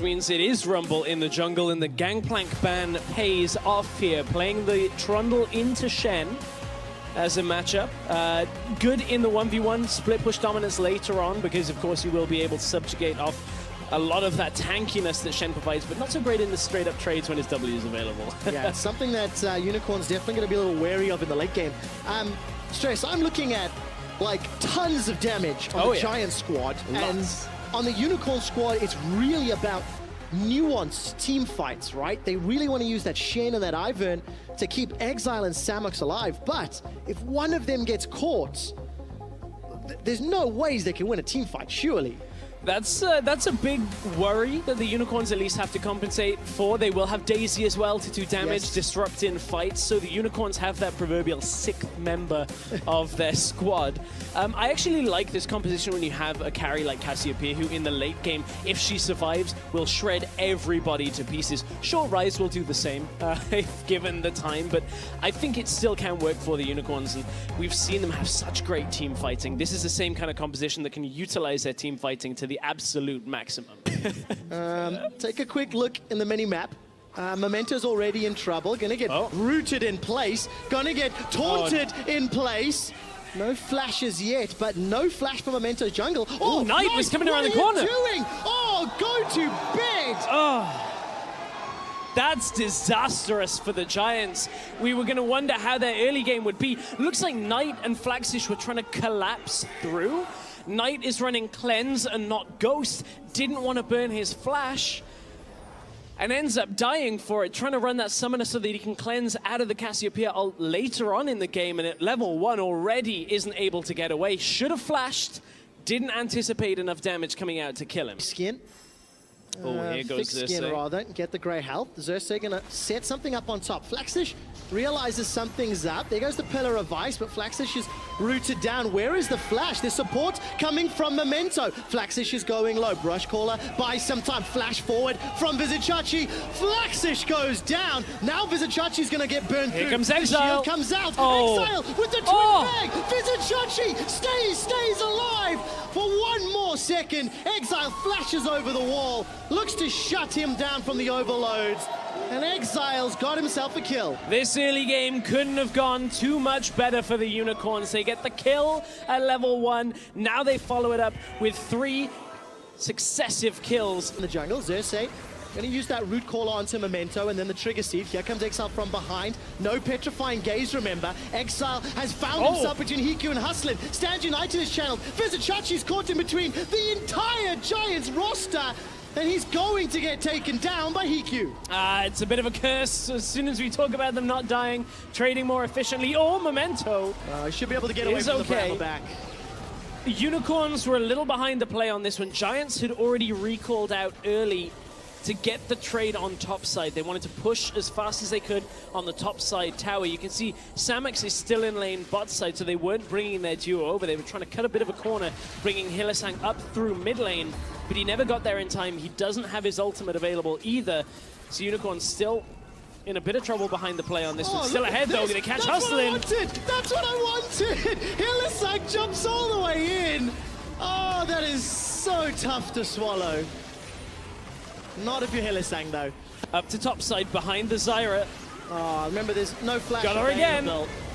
Which means it is Rumble in the jungle, and the Gangplank ban pays off here, playing the Trundle into Shen as a matchup. Good in the 1v1, split push dominance later on, because of course you will be able to subjugate off a lot of that tankiness that Shen provides, but not so great in the straight-up trades when his W is available. Yeah, it's something that Unicorn's definitely going to be a little wary of in the late game. Stress, I'm looking at like tons of damage on the Giant squad, and on the Unicorn squad, it's really about nuanced team fights, right? They really want to use that Shen and that Ivern to keep Exile and Samox alive, but if one of them gets caught, there's no ways they can win a team fight, surely. That's a big worry that the Unicorns at least have to compensate for. They will have Daisy as well to do damage, disrupt in fights, so the Unicorns have that proverbial sixth member of their squad. I actually like this composition when you have a carry like Cassiopeia, who in the late game, if she survives, will shred everybody to pieces. Sure, Ryze will do the same if given the time, but I think it still can work for the Unicorns, and we've seen them have such great team fighting. This is the same kind of composition that can utilize their team fighting to the absolute maximum. Take a quick look in the mini-map. Memento's already in trouble, gonna get rooted in place, gonna get taunted in place. No flashes yet, but no flash from Memento's jungle. Oh, Knight was coming around the corner. What are you doing? Oh, go to bed! Oh, that's disastrous for the Giants. We were gonna wonder how their early game would be. Looks like Knight and Flaxish were trying to collapse through. Knight is running Cleanse and not Ghost. Didn't want to burn his flash and ends up dying for it, trying to run that summoner so that he can cleanse out of the Cassiopeia ult later on in the game, and at level 1 already isn't able to get away. Should have flashed, didn't anticipate enough damage coming out to kill him. Skin. Oh, here goes Thick skin rather, get the grey health. Xerxes gonna set something up on top. Flaxish realizes something's up. There goes the Pillar of Ice, but Flaxish is rooted down. Where is the flash? There's support coming from Memento. Flaxish is going low. Brush Caller buys some time. Flash forward from Vizicachi. Flaxish goes down. Now Vizicachi's gonna get burned through. Here comes Exile. The shield comes out. Exile with the twin bag. Vizicachi stays alive for one more second. Exile flashes over the wall. Looks to shut him down from the overloads. And Exile's got himself a kill. This early game couldn't have gone too much better for the Unicorns. They get the kill at level 1. Now they follow it up with 3 successive kills. In the jungle, Xerxes gonna use that root caller onto Memento, and then the trigger seed. Here comes Exile from behind. No petrifying gaze, remember. Exile has found himself between Hiku and Hustlin. Stands United is channeled. Vizicachi's caught in between the entire Giants roster, and he's going to get taken down by Hiku. It's a bit of a curse. As soon as we talk about them not dying, trading more efficiently. Oh, Memento. He should be able to get away from the Bramble back. Unicorns were a little behind the play on this one. Giants had already recalled out early to get the trade on top side. They wanted to push as fast as they could on the top side tower. You can see Samox is still in lane bot side, so they weren't bringing their duo over. They were trying to cut a bit of a corner, bringing Hylissang up through mid lane, but he never got there in time. He doesn't have his ultimate available either. So Unicorn's still in a bit of trouble behind the play on this one. Still ahead though, gonna catch Hustlin. That's what I wanted! Hylissang jumps all the way in! Oh, that is so tough to swallow. Not if you're Hylissang, though. Up to top side, behind the Zyra. Oh, remember, there's no flash. Got her again.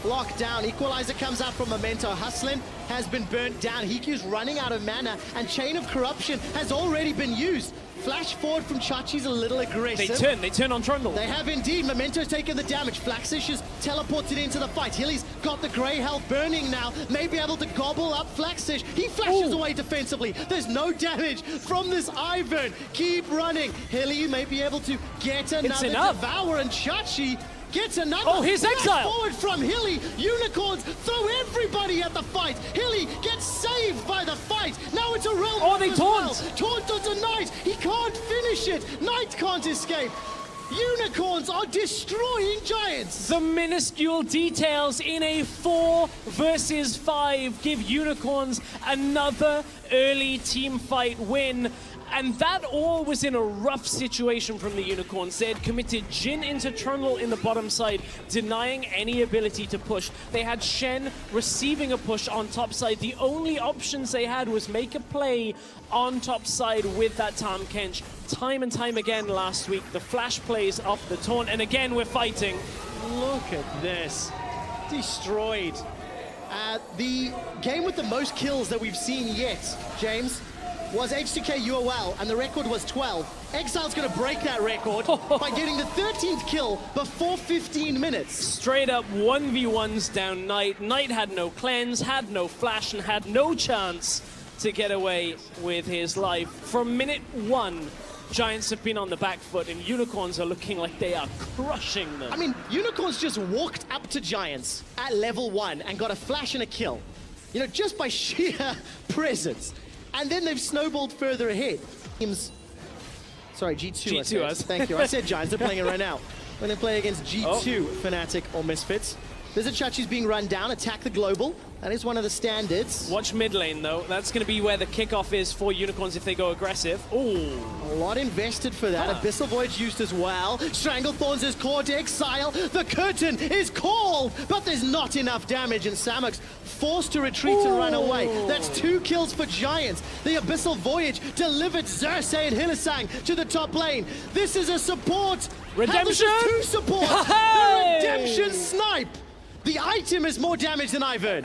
Locked down. Equalizer comes out from Memento. Hustlin has been burnt down. Hiku's running out of mana, and Chain of Corruption has already been used. Flash forward from Chachi's a little aggressive. They turn on Trundle. They have indeed. Memento's taken the damage. Flaxish is teleported into the fight. Hilly's got the grey health burning now. May be able to gobble up Flaxish. He flashes away defensively. There's no damage from this Ivern. Keep running. Hilly may be able to get another devour, and Chachi gets another. Oh, here's Exile. Forward from Hilly. Unicorns throw everybody at the fight. Hilly gets saved by the fight. Now it's a realm. Oh, they taunt. Taunt onto Knight. He can't finish it. Knight can't escape. Unicorns are destroying Giants. The minuscule details in a 4 versus 5 give Unicorns another early team fight win. And that all was in a rough situation from the Unicorns. They had committed Jin into Trundle in the bottom side, denying any ability to push. They had Shen receiving a push on top side. The only options they had was make a play on top side with that Tahm Kench. Time and time again last week, the flash plays off the taunt, and again we're fighting. Look at this. Destroyed. The game with the most kills that we've seen yet, James, was H2K UOL, and the record was 12. Exile's going to break that record by getting the 13th kill before 15 minutes. Straight up 1v1s down Knight. Knight had no cleanse, had no flash, and had no chance to get away with his life. From minute 1, Giants have been on the back foot, and Unicorns are looking like they are crushing them. I mean, Unicorns just walked up to Giants at level 1 and got a flash and a kill. You know, just by sheer presence. And then they've snowballed further ahead. Teams, sorry, G2. G2 Thank you. I said Giants, they're playing it right now. When they play against G2, Fnatic or Misfits. Vizichachi's being run down, attack the global. That is one of the standards. Watch mid lane, though. That's going to be where the kickoff is for Unicorns if they go aggressive. Ooh. A lot invested for that. Abyssal Voyage used as well. Stranglethorns is caught. Exile. The curtain is called, but there's not enough damage, and Samux forced to retreat and run away. That's 2 kills for Giants. The Abyssal Voyage delivered Xerxes and Hylissang to the top lane. This is a support. Redemption? How this is 2 support. The redemption snipe. The item is more damage than Ivern.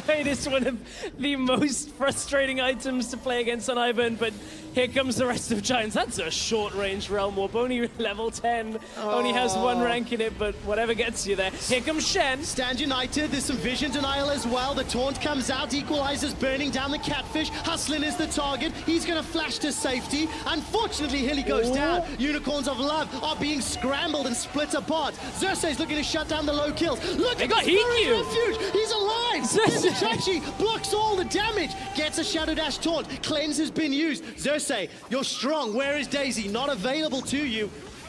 It is one of the most frustrating items to play against on Ivern, but here comes the rest of Giants. That's a short-range Realm Warp, only level 10. Only has 1 rank in it, but whatever gets you there. Here comes Shen. Stand United, there's some vision denial as well. The taunt comes out, Equalizer's burning down the catfish. Hustlin is the target. He's going to flash to safety. Unfortunately, Hilly goes down. Unicorns of Love are being scrambled and split apart. Xerxes looking to shut down the low kills. Look at the refuge. He's alive. Vizichachi blocks all the damage. Gets a Shadow Dash taunt. Cleanse has been used. Xerxes, you're strong. Where is Daisy? Not available to you.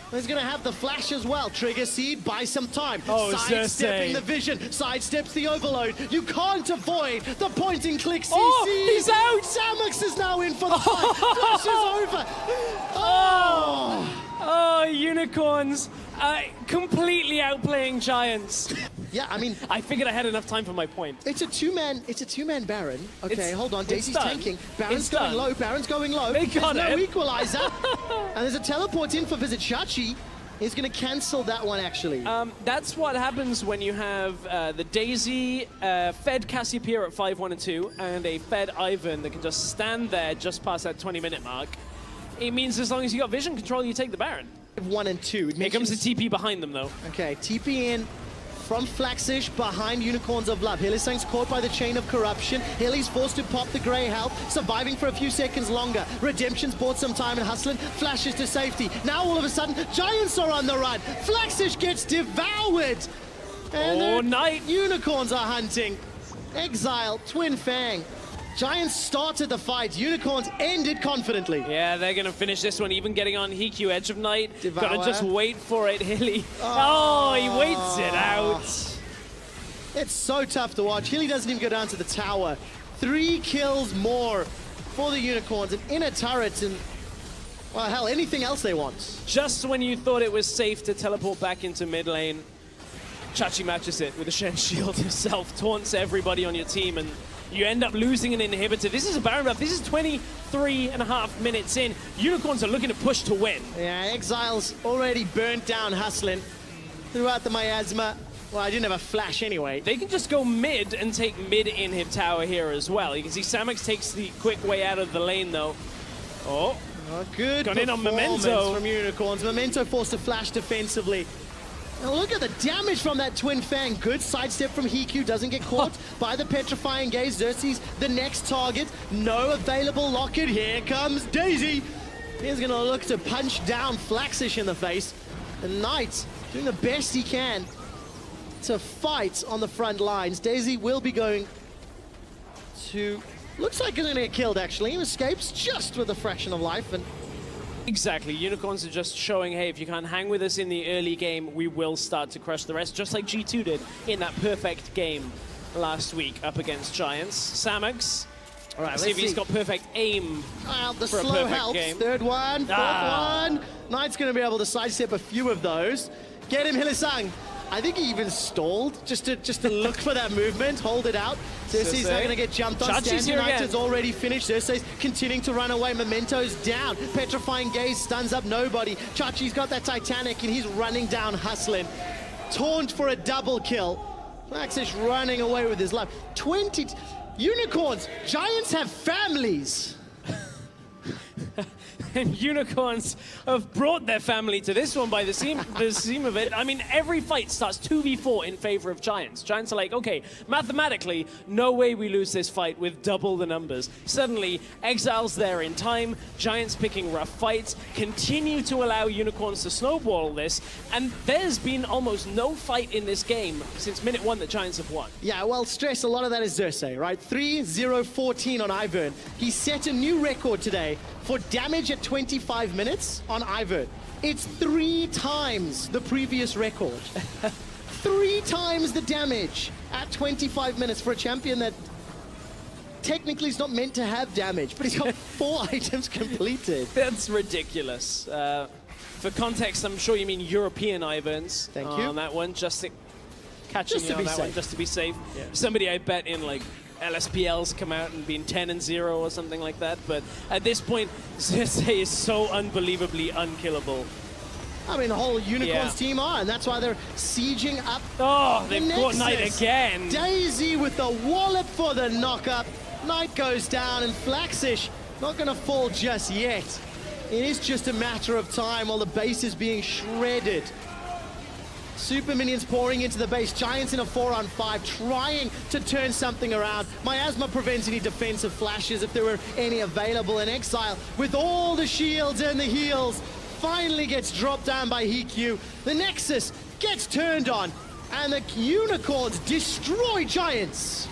He's going to have the flash as well. Trigger Seed, buy some time. Sidestepping the vision. Sidesteps the overload. You can't avoid the point and click CC. Oh, he's out. Samux is now in for the fight. Flash is over. Oh, Unicorns completely outplaying Giants. Yeah, I mean, I figured I had enough time for my point. It's a two-man Baron. Okay, hold on. Daisy's tanking. Baron's going low. Baron's going low. They got There's no him. equalizer. And there's a teleport in for Vizichachi. He's going to cancel that one, actually. That's what happens when you have the Daisy, fed Cassiopeia at 5, 1, and 2, and a fed Ivern that can just stand there just past that 20-minute mark. It means as long as you got vision control, you take the Baron. 1 and 2. Here comes the TP behind them, though. Okay, TP in from Flaxish behind Unicorns of Love. Hylissang's caught by the chain of corruption. Hilly's forced to pop the grey health, surviving for a few seconds longer. Redemption's bought some time and Hustlin flashes to safety. Now all of a sudden, Giants are on the run. Flaxish gets devoured. And Knight. Unicorns are hunting. Exile, Twin Fang. Giants started the fight. Unicorns ended confidently. Yeah, they're going to finish this one, even getting on Hikyu, Edge of Night. Devour. Gotta just wait for it, Hilly. Oh, he waits it out. It's so tough to watch. Hilly doesn't even go down to the tower. 3 kills more for the Unicorns, and in a turret, and, well, hell, anything else they want. Just when you thought it was safe to teleport back into mid lane, Chachi matches it with a Shen shield himself, taunts everybody on your team, and you end up losing an inhibitor. This is a Baron buff. This is 23.5 minutes in. Unicorns are looking to push to win. Yeah, Exile's already burnt down Hustlin throughout the miasma. Well, I didn't have a flash anyway. They can just go mid and take mid inhib tower here as well. You can see Samux takes the quick way out of the lane, though. Oh, good got in on performance Memento from Unicorns. Memento forced to flash defensively. And look at the damage from that Twin Fang. Good sidestep from Hikyu. Doesn't get caught by the Petrifying Gaze. Xerxes, the next target. No available locket. Here comes Daisy. He's going to look to punch down Flaxish in the face. The Knight doing the best he can to fight on the front lines. Daisy will be going to... Looks like he's going to get killed, actually. He escapes just with a fraction of life. And exactly. Unicorns are just showing, hey, if you can't hang with us in the early game, we will start to crush the rest, just like G2 did in that perfect game last week up against Giants. Samux All right, See if he's got perfect aim. Well, the for a slow perfect helps. game. Third one, fourth one. Knight's going to be able to sidestep a few of those. Get him, Hylissang. I think he even stalled just to look for that movement, hold it out. Cersei's not going to get jumped on. Chachi's here Knight again. has already finished. Cersei's continuing to run away. Memento's down. Petrifying Gaze stuns up nobody. Chachi's got that Titanic and he's running down, hustling. Taunt for a double kill. Maxish running away with his life. 20 unicorns. Giants have families. And unicorns have brought their family to this one by the seam of it. I mean, every fight starts 2v4 in favor of Giants. Giants are like, okay, mathematically, no way we lose this fight with double the numbers. Suddenly, Exile's there in time, Giants picking rough fights, continue to allow unicorns to snowball this, and there's been almost no fight in this game since minute 1 that Giants have won. Yeah, well, stress, a lot of that is Cersei, right? 3-0-14 on Ivern. He set a new record today for damage at 25 minutes on Ivern. It's 3 times the previous record. 3 times the damage at 25 minutes for a champion that technically is not meant to have damage, but he's got 4 items completed. That's ridiculous. For context, I'm sure you mean European Iverns. Thank you. On that one, just to catching Just you to on be that safe. one, just to be safe. Yeah. Somebody I bet in like LSPL's come out and been 10-0 or something like that. But at this point, Cersei is so unbelievably unkillable. I mean, the whole Unicorns team are, and that's why they're sieging up. Oh, they've caught Nexus. Knight again. Daisy with the wallop for the knock-up. Knight goes down, and Flaxish not going to fall just yet. It is just a matter of time while the base is being shredded. Super minions pouring into the base. Giants in a 4-on-5, trying to turn something around. Miasma prevents any defensive flashes if there were any available. In Exile, with all the shields and the heals, finally gets dropped down by Hikyu. The Nexus gets turned on, and the Unicorns destroy Giants.